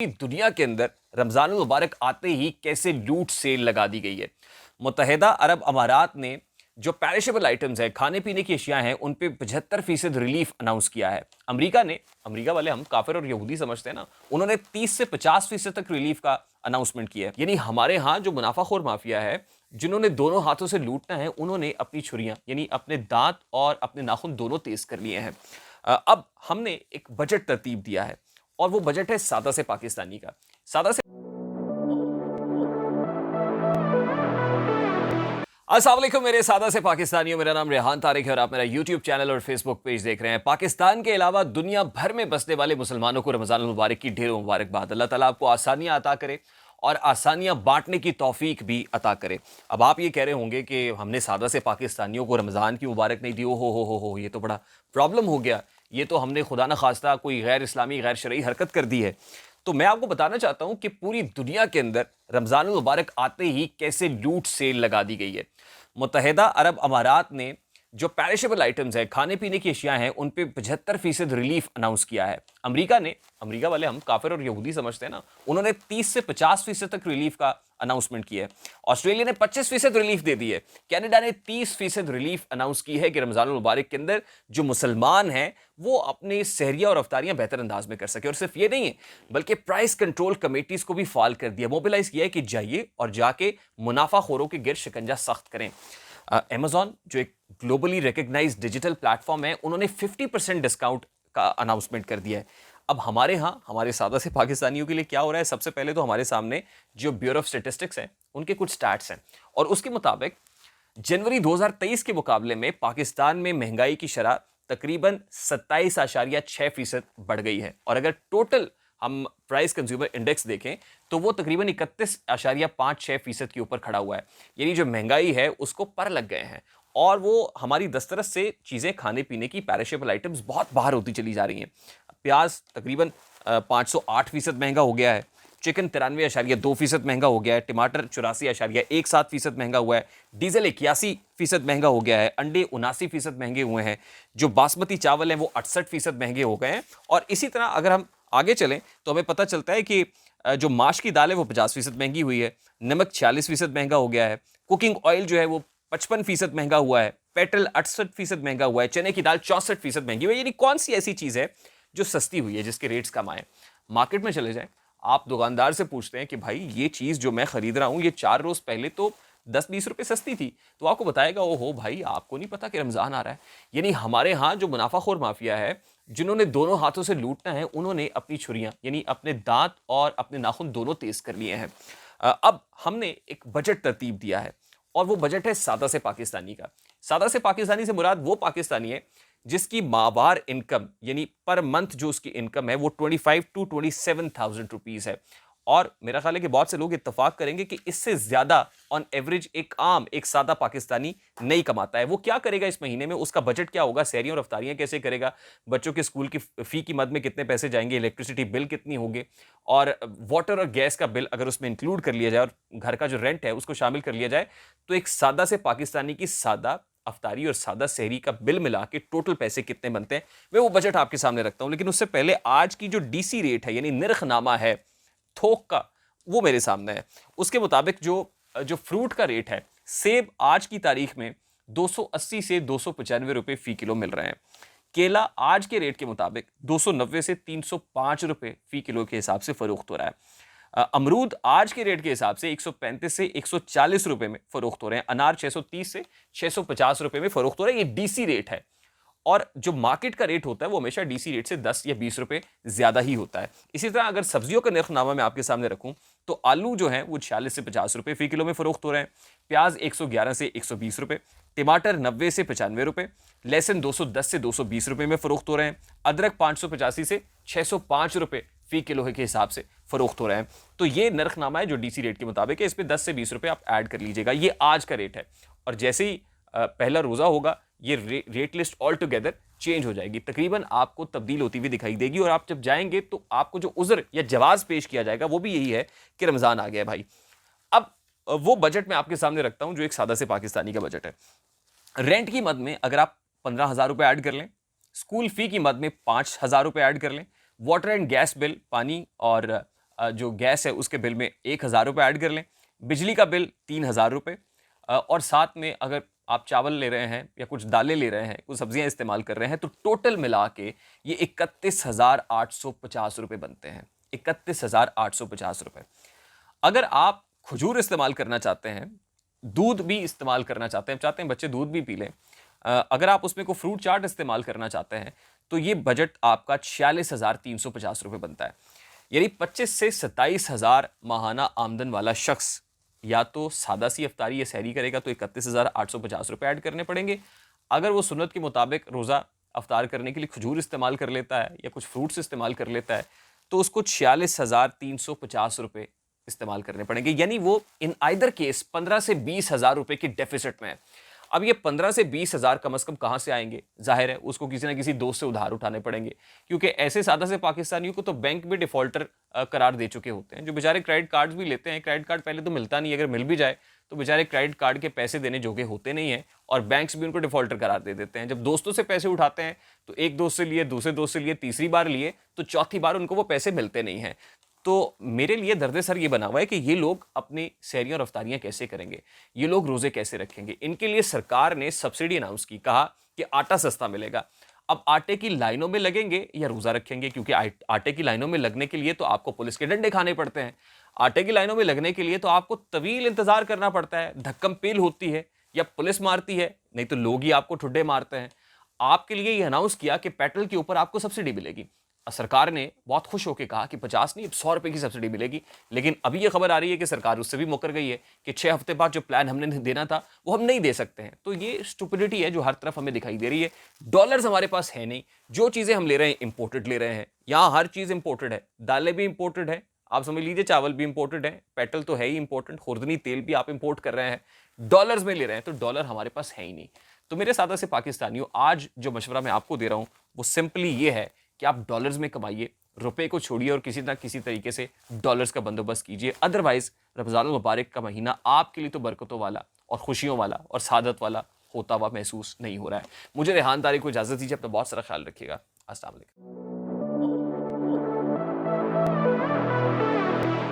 दुनिया के अंदर रमजान मुबारक आते ही कैसे लूट सेल लगा दी गई है। मुत्तहिदा अरब अमारात ने जो पैरिशेबल आइटम्स है, खाने पीने की अशिया हैं, उन पे 75% रिलीफ अनाउंस किया है। अमेरिका वाले हम काफिर और यहूदी समझते हैं ना, उन्होंने 30 से 50% तक रिलीफ का अनाउंसमेंट किया है। यानी हमारे यहाँ जो मुनाफाखोर माफिया है, जिन्होंने दोनों हाथों से लूटना है, उन्होंने अपनी छुरियां यानी अपने दांत और अपने नाखून दोनों तेज कर लिए हैं। अब हमने एक बजट तरतीब दिया है और वो बजट है सादा से पाकिस्तानी का। सादा से अस्सलाम वालेकुम मेरे सादा से पाकिस्तानियों, मेरा नाम रेहान तारिक है और आप मेरा यूट्यूब चैनल और फेसबुक पेज देख रहे हैं। पाकिस्तान के अलावा दुनिया भर में बसने वाले मुसलमानों को रमजान मुबारक की ढेरों मुबारकबाद। अल्लाह ताला आपको आसानियां अता करे और आसानियां बांटने की तौफीक भी अता करे। अब आप ये कह रहे होंगे कि हमने सादा से पाकिस्तानियों को रमजान की मुबारक नहीं दी, हो ये तो बड़ा प्रॉब्लम हो गया, ये तो हमने खुदा न खास्ता कोई गैर इस्लामी गैर शरई हरकत कर दी है। तो मैं आपको बताना चाहता हूं कि पूरी दुनिया के अंदर रमजान मुबारक आते ही कैसे लूट सेल लगा दी गई है। मुत्तहिदा अरब अमारात ने जो पैरिशेबल आइटम्स है, खाने पीने की अशिया हैं, उन पे 75% रिलीफ अनाउंस किया है। अमेरिका वाले हम काफिर और यहूदी समझते हैं ना, उन्होंने 30 से 50% तक रिलीफ का अनाउंसमेंट किया है। ऑस्ट्रेलिया ने 25% रिलीफ दे दी है। कनाडा ने 30% रिलीफ अनाउंस की है कि रमजान मुबारक के अंदर जो मुसलमान हैं वो अपने सहरिया और अफ्तारियां बेहतर अंदाज में कर सके। और सिर्फ ये नहीं है, बल्कि प्राइस कंट्रोल कमेटीज को भी फाल कर दिया, मोबिलाइज किया है कि जाइए और जाके मुनाफाखोरों के गिर शिकंजा सख्त करें। अमेजॉन जो एक ग्लोबली रिकग्नाइज्ड डिजिटल प्लेटफॉर्म है, उन्होंने 50% डिस्काउंट का अनाउंसमेंट कर दिया है। अब हमारे यहाँ हमारे सादा से पाकिस्तानियों के लिए क्या हो रहा है? सबसे पहले तो हमारे सामने जो ब्यूरो ऑफ स्टैटिस्टिक्स है, उनके कुछ स्टैट्स हैं और उसके मुताबिक जनवरी 2023 के मुकाबले में पाकिस्तान में महंगाई की शरह तकरीबन 27.6% बढ़ गई है। और अगर टोटल हम प्राइस कंज्यूमर इंडेक्स देखें तो वो तकरीबन 31.56% के ऊपर खड़ा हुआ है। यानी जो महंगाई है उसको पर लग गए हैं और वो हमारी दस्तरस से चीज़ें, खाने पीने की पैरिशेबल आइटम्स बहुत बाहर होती चली जा रही हैं। प्याज तकरीबन 508% महंगा हो गया है। चिकन 93.2% महंगा हो गया है। टमाटर 84.17% महंगा हुआ है। डीजल 81% महंगा हो गया है। अंडे 79% महंगे हुए हैं। जो बासमती चावल हैं वो 68% महंगे हो गए हैं। और इसी तरह अगर हम आगे चलें तो हमें पता चलता है कि जो माश की दाल है वो 50% महंगी हुई है। नमक 46% महंगा हो गया है। कुकिंग ऑयल जो है वो 55% महंगा हुआ है। पेट्रोल 68% महंगा हुआ है। चने की दाल 64% महंगी हुई है। यानी कौन सी ऐसी चीज़ है जो सस्ती हुई है, जिसके रेट्स कम आए? मार्केट में चले जाएं, आप दुकानदार से पूछते हैं कि भाई ये चीज़ जो मैं खरीद रहा हूँ, ये 4 रोज़ पहले तो 10-20 रुपए सस्ती थी, तो आपको बताएगा ओहो भाई, आपको नहीं पता कि रमज़ान आ रहा है। यानी हमारे यहाँ जो मुनाफाखोर माफिया है, जिन्होंने दोनों हाथों से लूटना है, उन्होंने अपनी छुरियां यानी अपने दांत और अपने नाखून दोनों तेज कर लिए हैं। अब हमने एक बजट तरतीब दिया है और वो बजट है सादा से पाकिस्तानी का। सादा से पाकिस्तानी से मुराद वो पाकिस्तानी है जिसकी माहवार इनकम यानी पर मंथ जो उसकी इनकम है वो 25 टू 27,000 रुपीज है। और मेरा ख्याल है कि बहुत से लोग इत्तेफाक करेंगे कि इससे ज्यादा ऑन एवरेज एक सादा पाकिस्तानी नहीं कमाता है। वो क्या करेगा इस महीने में? उसका बजट क्या होगा? सैरियां और अफ्तारियां कैसे करेगा? बच्चों के स्कूल की फी की मद में कितने पैसे जाएंगे? इलेक्ट्रिसिटी बिल कितनी होगी? और वाटर और गैस का बिल अगर उसमें इंक्लूड कर लिया जाए और घर का जो रेंट है उसको शामिल कर लिया जाए, तो एक सादा से पाकिस्तानी की सादा अफ्तारी और सादा सहरी का बिल मिला के टोटल पैसे कितने बनते हैं, मैं वो बजट आपके सामने रखता हूं। लेकिन उससे पहले आज की जो डीसी रेट है यानी निर्खनामा है थोक का, वो मेरे सामने है। उसके मुताबिक जो जो फ्रूट का रेट है, सेब आज की तारीख में 280 से 295 रुपए फी किलो मिल रहे हैं। केला आज के रेट के मुताबिक 290 से 305 रुपए फी किलो के हिसाब से फरोख्त हो रहा है। अमरूद आज के रेट के हिसाब से 135 से 140 रुपए में फरोख्त हो रहे हैं। अनार 630 से 650 रुपए में फरोख्त हो रहे हैं। ये डीसी रेट है और जो मार्केट का रेट होता है वो हमेशा डीसी रेट से 10 या 20 रुपए ज्यादा ही होता है। इसी तरह अगर सब्जियों का नरखनामा मैं आपके सामने रखूं तो आलू जो है वो 46 से 50 रुपए फी किलो में फरोख्त हो रहे हैं। प्याज 111 से 120 रुपए, टमाटर 90 से 95 रुपए, लहसुन 210 से 220 रुपए में फरोख्त हो रहे हैं। अदरक 585 से 605 रुपए फी किलो के हिसाब से फरोख्त हो रहे हैं। तो ये नरखनामा है जो डीसी रेट के मुताबिक है। इस पे 10 से 20 रुपए आप ऐड कर लीजिएगा। ये आज का रेट है और जैसे ही पहला रोजा होगा ये rate list all together change हो जाएगी, तकरीबन आपको तब्दील होती हुई दिखाई देगी। और आप जब जाएंगे तो आपको जो उज़र या जवाब पेश किया जाएगा वो भी यही है कि रमजान आ गया है भाई। अब वो बजट मैं आपके सामने रखता हूं जो एक सादा से पाकिस्तानी का बजट है। रेंट की मद में अगर आप 15,000 रुपए ऐड कर लें, स्कूल फी की मद में 5,000 रुपए ऐड कर लें, वाटर एंड गैस बिल, पानी और जो गैस है उसके बिल में 1,000 रुपये ऐड कर लें, बिजली का बिल 3,000 रुपये, और साथ में अगर आप चावल ले रहे हैं या कुछ दालें ले रहे हैं, कुछ सब्जियां इस्तेमाल कर रहे हैं, तो टोटल मिला के ये 31,850 रुपये बनते हैं। 31,850 रुपये। अगर आप खजूर इस्तेमाल करना चाहते हैं, दूध भी इस्तेमाल करना चाहते हैं बच्चे दूध भी पी लें, अगर आप उसमें कोई फ्रूट चाट इस्तेमाल करना चाहते हैं, तो ये बजट आपका 46,350 रुपये बनता है। यानी 25 से 27,000 माहाना आमदन वाला शख्स या तो सादा सी अफ्तारी या सहरी करेगा तो 31,850 रुपये ऐड करने पड़ेंगे। अगर वो सुन्नत के मुताबिक रोज़ा अफ्तार करने के लिए खजूर इस्तेमाल कर लेता है या कुछ फ्रूट्स इस्तेमाल कर लेता है, तो उसको 46,350 रुपये इस्तेमाल करने पड़ेंगे। यानी वो इन आइदर केस 15 से 20,000 रुपये की डेफिसिट में है। अब ये 15 से 20,000 कम से कम कहाँ से आएंगे? जाहिर है उसको किसी ना किसी दोस्त से उधार उठाने पड़ेंगे, क्योंकि ऐसे सादा से पाकिस्तानियों को तो बैंक भी डिफॉल्टर करार दे चुके होते हैं, जो बेचारे क्रेडिट कार्ड भी लेते हैं। क्रेडिट कार्ड पहले तो मिलता नहीं, अगर मिल भी जाए तो बेचारे क्रेडिट कार्ड के पैसे देने जोगे होते नहीं हैं, और बैंक्स भी उनको डिफॉल्टर करार दे देते हैं। जब दोस्तों से पैसे उठाते हैं तो एक दोस्त से लिए, दूसरे दोस्त से लिए, तीसरी बार लिए, तो चौथी बार उनको वो पैसे मिलते नहीं हैं। तो मेरे लिए दर्द सर ये बना हुआ है कि ये लोग अपनी सहरियां और अफ्तारियां कैसे करेंगे, ये लोग रोजे कैसे रखेंगे। इनके लिए सरकार ने सब्सिडी अनाउंस की, कहा कि आटा सस्ता मिलेगा। अब आटे की लाइनों में लगेंगे या रोजा रखेंगे? क्योंकि आटे की लाइनों में लगने के लिए तो आपको पुलिस के डंडे खाने पड़ते हैं, आटे की लाइनों में लगने के लिए तो आपको तवील इंतजार करना पड़ता है, धक्कम पेल होती है या पुलिस मारती है, नहीं तो लोग ही आपको ठुड्डे मारते हैं। आपके लिए ये अनाउंस किया कि पेट्रोल के ऊपर आपको सब्सिडी मिलेगी। सरकार ने बहुत खुश होकर कहा कि 50 नहीं, अब 100 रुपए की सब्सिडी मिलेगी। लेकिन अभी ये खबर आ रही है कि सरकार उससे भी मुकर गई है कि 6 हफ्ते बाद जो प्लान हमने देना था वो हम नहीं दे सकते हैं। तो ये स्टुपिडिटी है जो हर तरफ हमें दिखाई दे रही है। डॉलर्स हमारे पास है नहीं, जो चीजें हम ले रहे हैं इंपोर्टेड ले रहे हैं। यहाँ हर चीज इंपोर्टेड है, दालें भी इंपोर्टेड है, आप समझ लीजिए चावल भी इंपोर्टेड है, पेट्रोल तो है ही इंपोर्टेंट, खुर्दनी तेल भी आप इंपोर्ट कर रहे हैं, डॉलर्स में ले रहे हैं, तो डॉलर हमारे पास है ही नहीं। तो मेरे सादा से पाकिस्तानियों, आज जो मशवरा मैं आपको दे रहा हूं वो सिंपली ये है कि आप डॉलर्स में कमाइए, रुपए को छोड़िए और किसी ना किसी तरीके से डॉलर्स का बंदोबस्त कीजिए। अदरवाइज रमजान मुबारक का महीना आपके लिए तो बरकतों वाला और खुशियों वाला और सादत वाला होता हुआ महसूस नहीं हो रहा है। मुझे रेहान तारिक को इजाजत दीजिए, अपना बहुत सारा ख्याल रखिएगा। अस्सलाम वालेकुम।